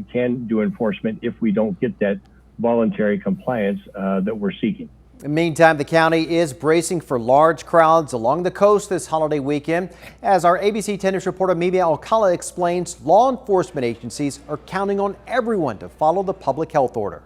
we can do enforcement if we don't get that voluntary compliance that we're seeking. In the meantime, the county is bracing for large crowds along the coast this holiday weekend. As our ABC 10 News reporter Mimi Alcala explains, law enforcement agencies are counting on everyone to follow the public health order.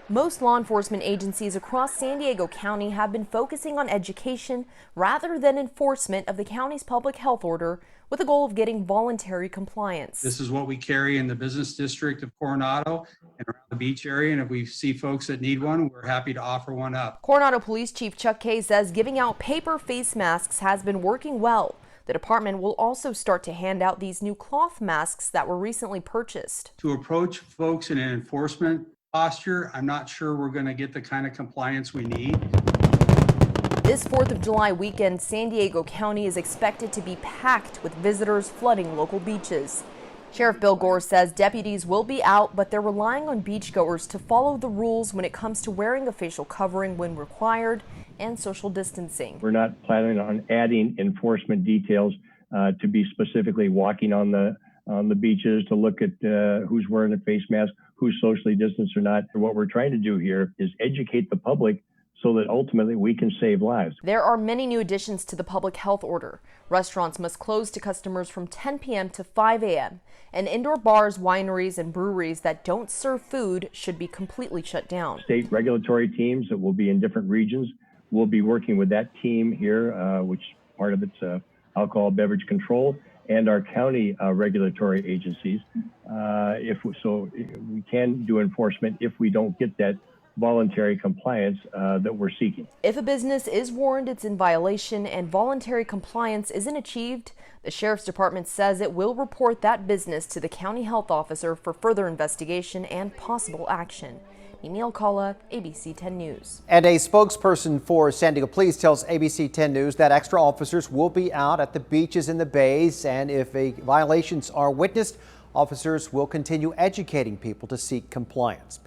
Most law enforcement agencies across San Diego County have been focusing on education rather than enforcement of the county's public health order, with the goal of getting voluntary compliance. This is what we carry in the business district of Coronado and around the beach area, and if we see folks that need one, we're happy to offer one up. Coronado Police Chief Chuck Kay says giving out paper face masks has been working well. The department will also start to hand out these new cloth masks that were recently purchased. To approach folks in an enforcement posture, I'm not sure we're going to get the kind of compliance we need. This 4th of July weekend, San Diego County is expected to be packed with visitors flooding local beaches. Sheriff Bill Gore says deputies will be out, but they're relying on beachgoers to follow the rules when it comes to wearing a facial covering when required and social distancing. We're not planning on adding enforcement details to be specifically walking on the beaches to look at who's wearing a face mask, who's socially distanced or not. What we're trying to do here is educate the public so that ultimately we can save lives. There are many new additions to the public health order. Restaurants must close to customers from 10 p.m. to 5 a.m. and indoor bars, wineries, and breweries that don't serve food should be completely shut down. State regulatory teams that will be in different regions will be working with that team here, which part of it's alcohol beverage control, and our county regulatory agencies. We can do enforcement if we don't get that voluntary compliance that we're seeking. If a business is warned it's in violation and voluntary compliance isn't achieved, the Sheriff's Department says it will report that business to the county health officer for further investigation and possible action. Mimi Alcala, ABC 10 News. And a spokesperson for San Diego Police tells ABC 10 News that extra officers will be out at the beaches and the bays, and if violations are witnessed, officers will continue educating people to seek compliance.